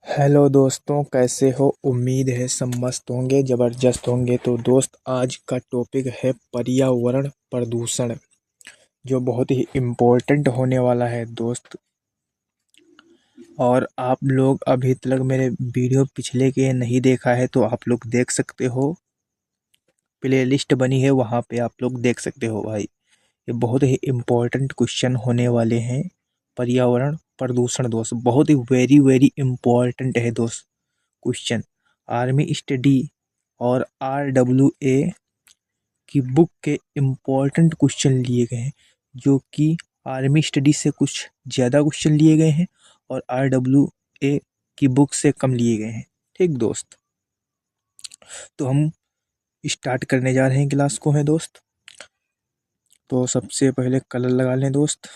Hello दोस्तों, कैसे हो। उम्मीद है सब मस्त होंगे, ज़बरदस्त होंगे। तो दोस्त, आज का टॉपिक है पर्यावरण प्रदूषण, जो बहुत ही इम्पोर्टेंट होने वाला है दोस्त। और आप लोग अभी तक मेरे वीडियो पिछले के नहीं देखा है तो आप लोग देख सकते हो। प्लेलिस्ट बनी है, वहाँ पे आप लोग देख सकते हो भाई। ये बहुत ही इम्पोर्टेंट क्वेश्चन होने वाले हैं। पर्यावरण प्रदूषण दोस्त बहुत ही वेरी वेरी इम्पोर्टेंट है दोस्त क्वेश्चन। आर्मी स्टडी और RWA की बुक के इम्पोर्टेंट क्वेश्चन लिए गए हैं, जो कि आर्मी स्टडी से कुछ ज़्यादा क्वेश्चन लिए गए हैं और RWA की बुक से कम लिए गए हैं। ठीक दोस्त, तो हम स्टार्ट करने जा रहे हैं क्लास को है दोस्त। तो सबसे पहले कलर लगा लें दोस्त।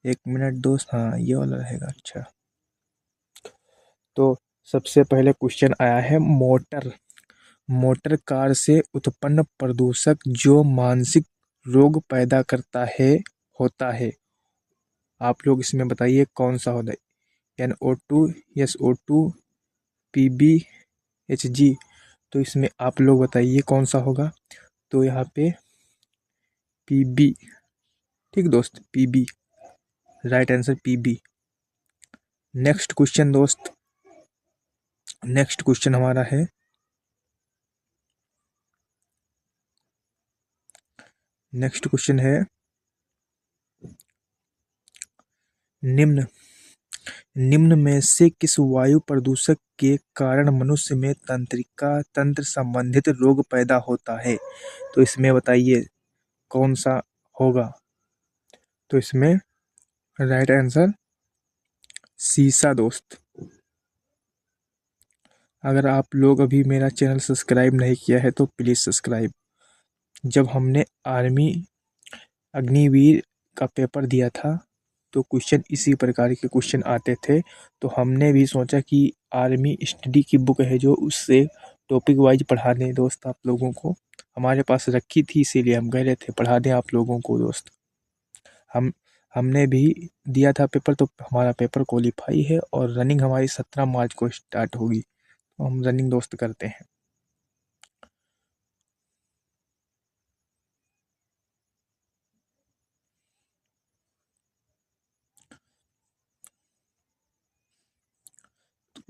एक मिनट दोस्त, हाँ ये वाला रहेगा। अच्छा, तो सबसे पहले क्वेश्चन आया है मोटर मोटर कार से उत्पन्न प्रदूषक जो मानसिक रोग पैदा करता है होता है। आप लोग इसमें बताइए कौन सा होता है। NO2, SO2, PbHg। तो इसमें आप लोग बताइए कौन सा होगा। तो यहाँ पे Pb। ठीक दोस्त, Pb right answer, Pb। Next question दोस्त, नेक्स्ट क्वेश्चन हमारा है नेक्स्ट क्वेश्चन है निम्न निम्न में से किस वायु प्रदूषक के कारण मनुष्य में तंत्रिका तंत्र संबंधित रोग पैदा होता है। तो इसमें बताइए कौन सा होगा। तो इसमें राइट आंसर सीसा दोस्त। अगर आप लोग अभी मेरा चैनल सब्सक्राइब नहीं किया है तो प्लीज़ सब्सक्राइब। जब हमने आर्मी अग्निवीर का पेपर दिया था तो क्वेश्चन इसी प्रकार के क्वेश्चन आते थे। तो हमने भी सोचा कि आर्मी स्टडी की बुक है जो, उससे टॉपिक वाइज पढ़ा दें दोस्त आप लोगों को। हमारे पास रखी थी इसीलिए हम कह रहे थे पढ़ा दें आप लोगों को दोस्त। हम हमने भी दिया था पेपर, तो हमारा पेपर क्वालिफाई है और रनिंग हमारी 17 मार्च को स्टार्ट होगी। तो हम रनिंग दोस्त करते हैं।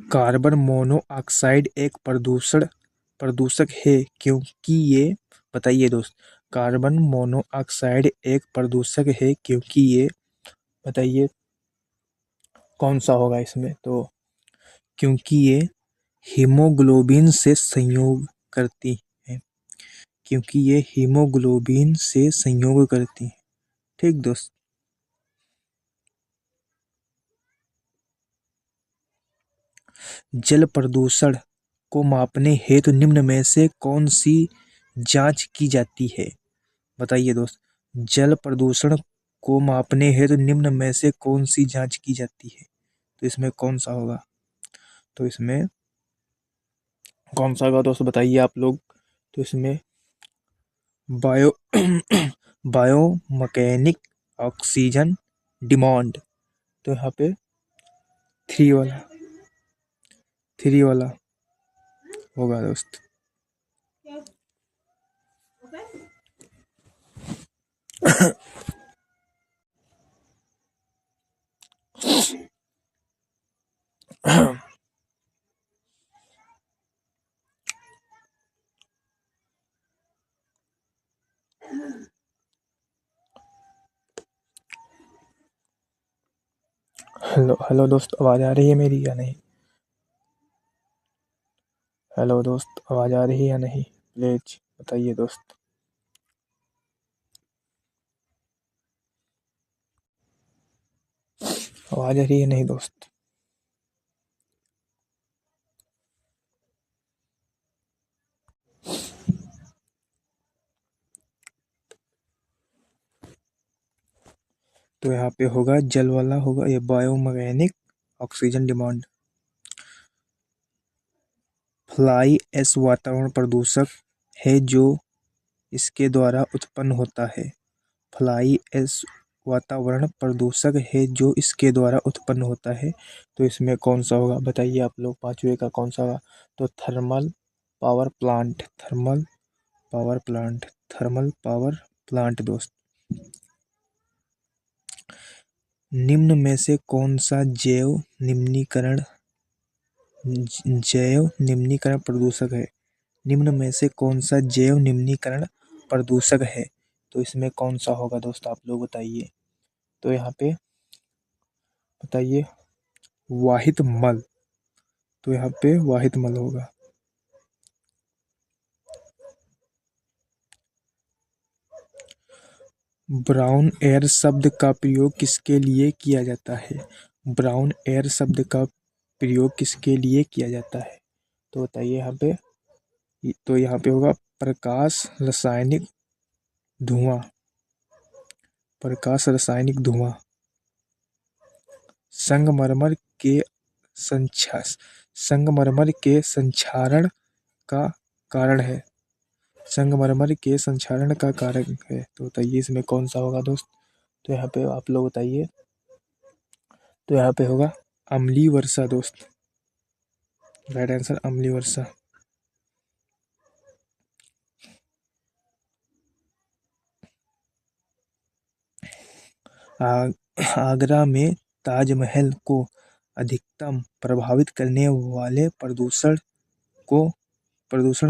कार्बन मोनोऑक्साइड एक प्रदूषक है क्योंकि ये, बताइए दोस्त, कार्बन मोनोऑक्साइड एक प्रदूषक है क्योंकि ये, बताइए कौन सा होगा इसमें। तो क्योंकि ये हीमोग्लोबिन से संयोग करती है, क्योंकि ये हीमोग्लोबिन से संयोग करती है। ठीक दोस्त। जल प्रदूषण को मापने हेतु निम्न में से कौन सी जांच की जाती है। बताइए दोस्त, जल प्रदूषण को मापने हेतु निम्न में से कौन सी जांच की जाती है। तो इसमें कौन सा होगा। तो इसमें कौन सा होगा दोस्त, बताइए आप लोग। तो इसमें बायो बायोमैकेनिक ऑक्सीजन डिमांड। तो यहाँ पे थ्री वाला थ्री वाला होगा दोस्त। हेलो हेलो दोस्त, आवाज़ आ रही है मेरी या नहीं। हेलो दोस्त, आवाज़ आ रही है या नहीं, प्लीज बताइए दोस्त। आवाज़ आ रही है नहीं दोस्त। तो यहाँ पे होगा जल वाला होगा, ये biomechanic oxygen demand. Fly ash वातावरण प्रदूषक है जो इसके द्वारा उत्पन्न होता है। फ्लाई ऐश वातावरण प्रदूषक है जो इसके द्वारा उत्पन्न होता है। तो इसमें कौन सा होगा बताइए आप लोग, पांचवे का कौन सा होगा? तो thermal power plant, thermal power plant, thermal power plant दोस्त। निम्न में से कौन सा जैव निम्नीकरण प्रदूषक है? निम्न में से कौन सा जैव निम्नीकरण प्रदूषक है? तो इसमें कौन सा होगा दोस्त, आप लोग बताइए। तो यहाँ पे बताइए, वाहित मल। तो यहाँ पे वाहित मल होगा। ब्राउन एयर शब्द का प्रयोग किसके लिए किया जाता है? ब्राउन एयर शब्द का प्रयोग किसके लिए किया जाता है? तो बताइए यहाँ पे। तो यहाँ पे होगा प्रकाश रासायनिक धुआं, प्रकाश रासायनिक धुआं। संगमरमर के संक्षारण का कारण है, संगमरमर के संक्षारण का कारण है। तो बताइए इसमें कौन सा होगा दोस्त? तो यहाँ पे आप लोग बताइए। तो यहाँ पे होगा अम्लीय वर्षा दोस्त, राइट आंसर अम्लीय वर्षा। आगरा में ताजमहल को अधिकतम प्रभावित करने वाले प्रदूषण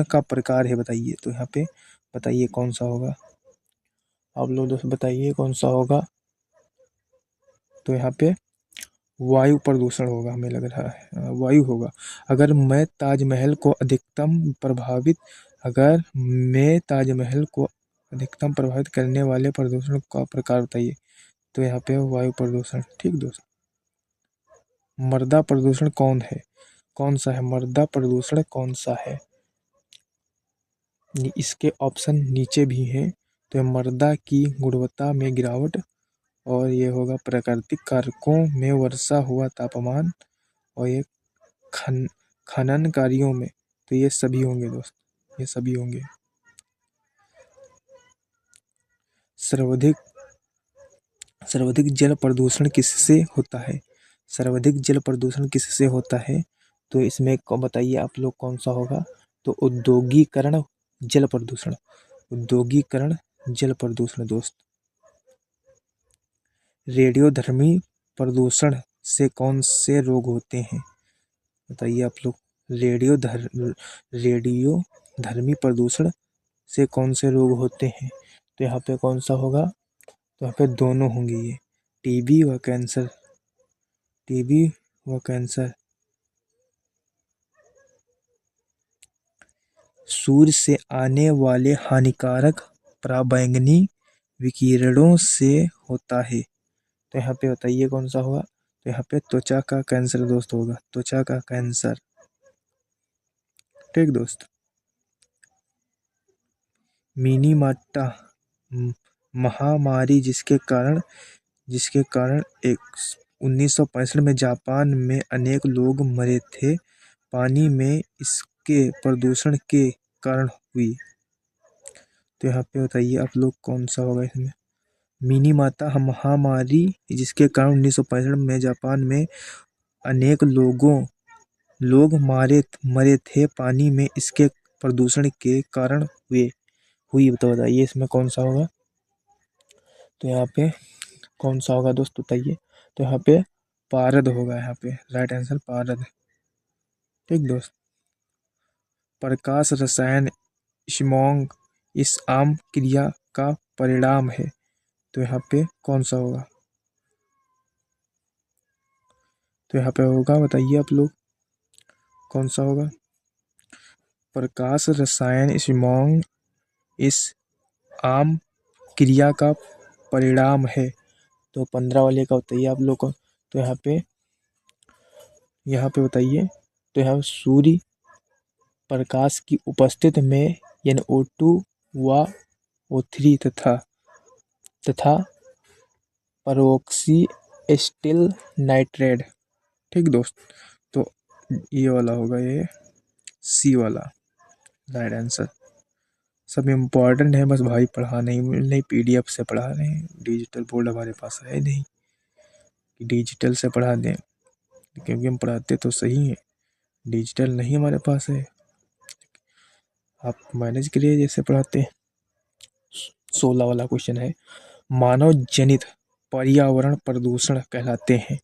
का प्रकार है बताइए। तो यहाँ पे बताइए कौन सा होगा, आप लोग दोस्त बताइए कौन सा होगा। तो यहाँ पे वायु प्रदूषण होगा, हमें लग रहा है वायु होगा। अगर मैं ताजमहल को अधिकतम प्रभावित करने वाले प्रदूषण का प्रकार बताइए। तो यहाँ पे वायु प्रदूषण, ठीक दोस्त। मृदा प्रदूषण कौन सा है? मृदा प्रदूषण कौन सा है? इसके ऑप्शन नीचे भी हैं। तो मृदा की गुणवत्ता में गिरावट, और ये होगा प्राकृतिक कारकों में वर्षा हुआ तापमान, और ये खनन कार्यों में। तो ये सभी होंगे दोस्त, ये सभी होंगे। सर्वाधिक जल प्रदूषण किससे होता है? सर्वाधिक जल प्रदूषण किससे होता है? तो इसमें बताइए आप लोग कौन सा होगा। तो औद्योगिकरण जल प्रदूषण, औद्योगिकरण जल प्रदूषण दोस्त। रेडियोधर्मी प्रदूषण से कौन से रोग होते हैं? बताइए आप लोग। रेडियोधर्मी प्रदूषण से कौन से रोग होते हैं? तो यहाँ पे कौन सा होगा? तो यहाँ पे दोनों होंगे, ये टीबी व कैंसर, टीबी व कैंसर। सूर्य से आने वाले हानिकारक पराबैंगनी विकिरणों से होता है। तो यहाँ पे बताइए कौन सा होगा। तो यहाँ पे त्वचा का कैंसर दोस्त होगा, त्वचा का कैंसर, ठीक दोस्त। मिनीमाटा महामारी जिसके कारण 1965 में जापान में अनेक लोग मरे थे, पानी में इसके प्रदूषण के कारण हुई। तो यहाँ पे बताइए आप लोग कौन सा होगा इसमें। मिनीमाता महामारी जिसके कारण 1965 में जापान में अनेक लोग मरे थे, पानी में इसके प्रदूषण के कारण हुई। तो बताइए इसमें कौन सा होगा। तो यहाँ पे कौन सा होगा दोस्त बताइए। तो यहाँ पे पारद होगा, यहाँ पे राइट आंसर पारद, ठीक दोस्त। प्रकाश रसायन स्मॉग इस आम क्रिया का परिणाम है। तो यहाँ पे कौन सा होगा। तो यहाँ पे होगा, बताइए आप लोग कौन सा होगा। प्रकाश रसायन स्मॉग इस आम क्रिया का परिणाम है। तो 15 वाले का बताइए आप लोग को। तो यहाँ पे बताइए। तो यहाँ सूर्य प्रकाश की उपस्थिति में NO2 व O3 तथा परऑक्सी एसिटिल नाइट्रेट, ठीक दोस्त। तो ये वाला होगा, ये सी वाला राइट आंसर, सब इम्पोर्टेंट है, बस भाई पढ़ा नहीं PDF से पढ़ा रहे हैं। डिजिटल बोर्ड हमारे पास है नहीं कि डिजिटल से पढ़ा दें, क्योंकि हम पढ़ाते तो सही हैं, डिजिटल नहीं हमारे पास है। आप मैनेज करिए जैसे पढ़ाते हैं। 16 वाला क्वेश्चन है, मानव जनित पर्यावरण प्रदूषण कहलाते हैं।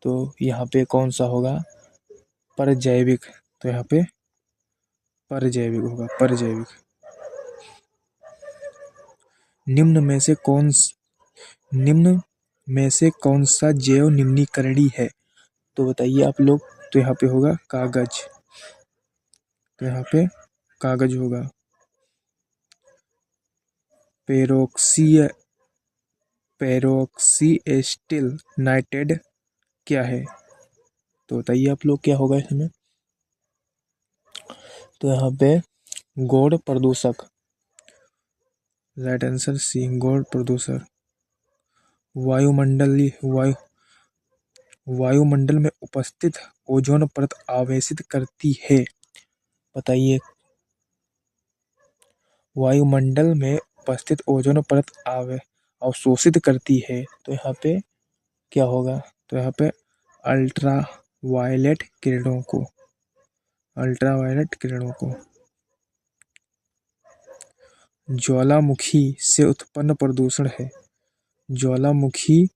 तो यहाँ पे कौन सा होगा? परजैविक। तो यहाँ पे परजैविक होगा, परजैविक। निम्न में से कौन सा जैव निम्नीकरणीय है? तो बताइए आप लोग। तो यहाँ पे होगा कागज। तो यहाँ पे कागज होगा। पेरोक्सी एस्टिल नाइट्रेट क्या है? तो बताइए आप लोग क्या होगा इसमें। तो यहाँ पे गौड़ प्रदूषक। राइट आंसर सी, गौड़ प्रदूषक। वायुमंडल में उपस्थित ओजोन परत आवेशित करती है। बताइए। वायुमंडल में उपस्थित ओजोन परत अवशोषित करती है। तो यहाँ पे क्या होगा? तो यहाँ पे अल्ट्रावायलेट किरणों को। ज्वालामुखी से उत्पन्न प्रदूषण है। ज्वालामुखी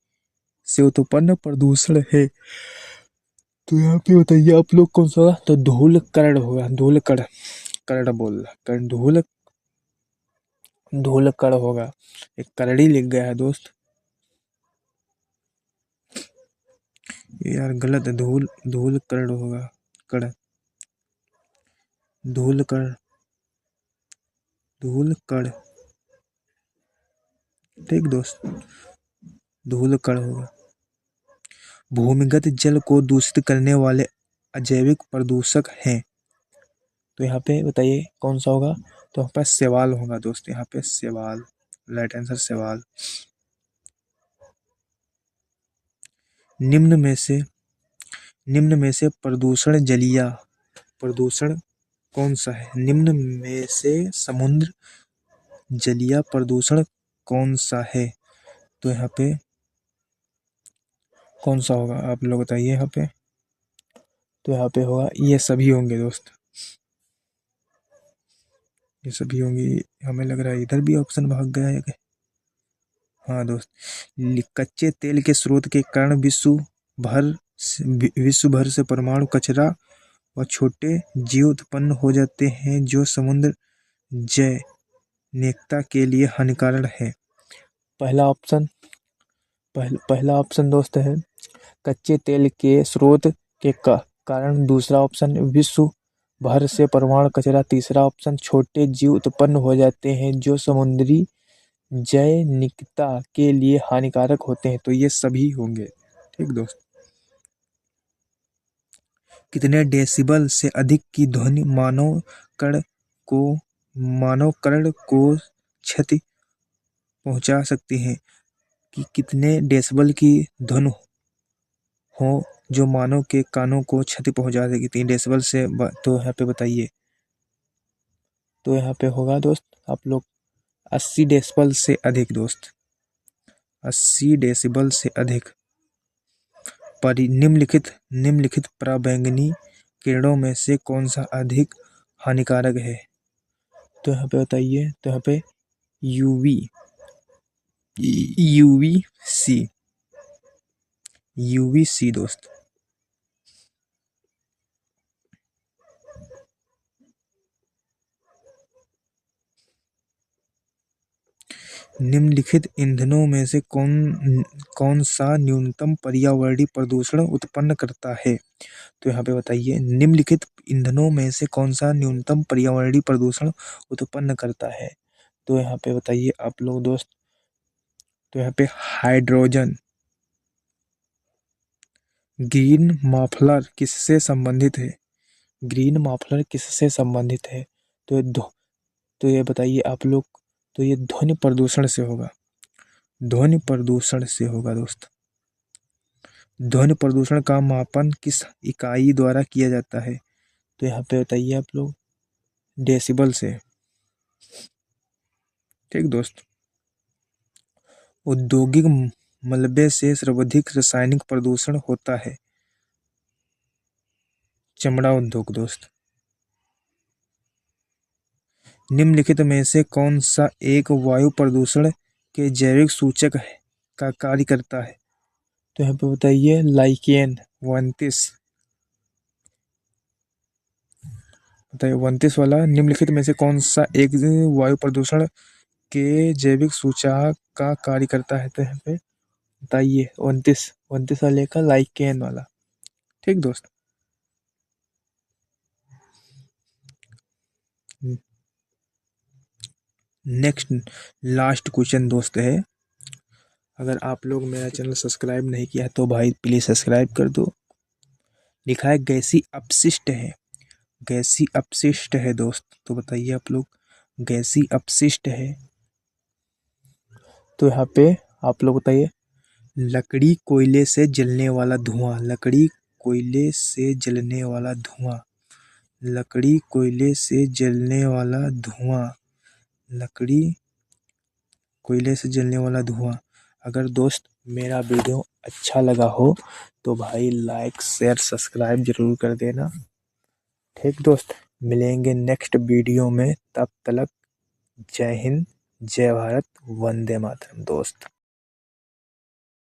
से उत्पन्न प्रदूषण है। तो यहाँ पे बताइए आप लोग कौन सा? तो धूलकण होगा। धूलकण, कर्ण बोल रहा, कर्ण, धूलकण होगा। एक करड़ी लिख गया है दोस्त, यार गलत है। धूलकण होगा, कण, धूलकण, ठीक दोस्त, धूलकण होगा। भूमिगत जल को दूषित करने वाले अजैविक प्रदूषक हैं। तो यहाँ पे बताइए कौन सा होगा? तो यहाँ पे शैवाल होगा दोस्त, यहाँ पे शैवाल। राइट आंसर शैवाल। निम्न में से प्रदूषण कौन सा है? निम्न में से समुद्र जलीय प्रदूषण कौन सा है? तो यहाँ पे कौन सा होगा? आप लोग बताइए यहाँ पे। तो यहाँ पे होगा, ये सभी होंगे दोस्त, ये सभी होंगे। हमें लग रहा है इधर भी ऑप्शन भाग गया है। हाँ दोस्त, कच्चे तेल के स्रोत के कारण विश्व भर से परमाणु कचरा व छोटे जीव उत्पन्न हो जाते हैं, जो समुद्र जैविकता के लिए हानिकारक है। पहला ऑप्शन दोस्त है कच्चे तेल के स्रोत के कारण। दूसरा ऑप्शन विश्व भर से परमाणु कचरा। तीसरा ऑप्शन छोटे जीव उत्पन्न हो जाते हैं, जो समुद्री जैविकता के लिए हानिकारक होते हैं। तो ये सभी होंगे, ठीक दोस्त। कितने डेसिबल से अधिक की ध्वनि मानव कर्ण को क्षति पहुंचा सकती है? कि कितने डेसिबल की ध्वनि हो जो मानव के कानों को क्षति पहुंचा सकती है डेसिबल से? तो यहाँ पे बताइए। तो यहाँ पे होगा दोस्त आप लोग 80 डेसिबल से अधिक दोस्त, 80 डेसिबल से अधिक। निम्नलिखित पराबैंगनी किरणों में से कौन सा अधिक हानिकारक है? तो यहाँ पे बताइए। तो यहाँ पे यूवीसी दोस्त। निम्नलिखित ईंधनों में से कौन सा न्यूनतम पर्यावरणीय प्रदूषण उत्पन्न करता है? तो यहाँ पे बताइए। निम्नलिखित ईंधनों में से कौन सा न्यूनतम पर्यावरणीय प्रदूषण उत्पन्न करता है? तो यहाँ पे बताइए आप लोग दोस्त। तो यहाँ पे हाइड्रोजन। ग्रीन मफलर किससे संबंधित है? ग्रीन मफलर किससे संबंधित है? तो ये बताइए आप लोग। तो ये ध्वनि प्रदूषण से होगा, ध्वनि प्रदूषण से होगा दोस्त। ध्वनि प्रदूषण का मापन किस इकाई द्वारा किया जाता है? तो यहाँ पे बताइए आप लोग। डेसिबल से। ठीक दोस्त। औद्योगिक मलबे से सर्वाधिक रासायनिक प्रदूषण होता है। चमड़ा उद्योग दोस्त। निम्नलिखित में से कौन सा एक वायु प्रदूषण के जैविक सूचक का कार्य करता है? तो यहाँ पे बताइए लाइकेन 29। बताइए 29 वाला, निम्नलिखित में से कौन सा एक वायु प्रदूषण के जैविक सूचक का कार्य करता है? तो यहाँ पे बताइए 29 वाले का लाइकेन वाला। ठीक दोस्त। नेक्स्ट लास्ट क्वेश्चन दोस्त है, अगर आप लोग मेरा चैनल सब्सक्राइब नहीं किया है तो भाई प्लीज़ सब्सक्राइब कर दो। लिखा है गैसीय अपशिष्ट है, गैसीय अपशिष्ट है दोस्त। तो बताइए आप लोग, गैसीय अपशिष्ट है तो यहाँ पे आप लोग बताइए लकड़ी कोयले से जलने वाला धुआं, लकड़ी कोयले से जलने वाला धुआं, लकड़ी कोयले से जलने वाला धुआं, लकड़ी कोयले से जलने वाला धुआं। अगर दोस्त मेरा वीडियो अच्छा लगा हो तो भाई लाइक शेयर सब्सक्राइब जरूर कर देना। ठीक दोस्त, मिलेंगे नेक्स्ट वीडियो में, तब तक जय हिंद, जय भारत, वंदे मातरम दोस्त।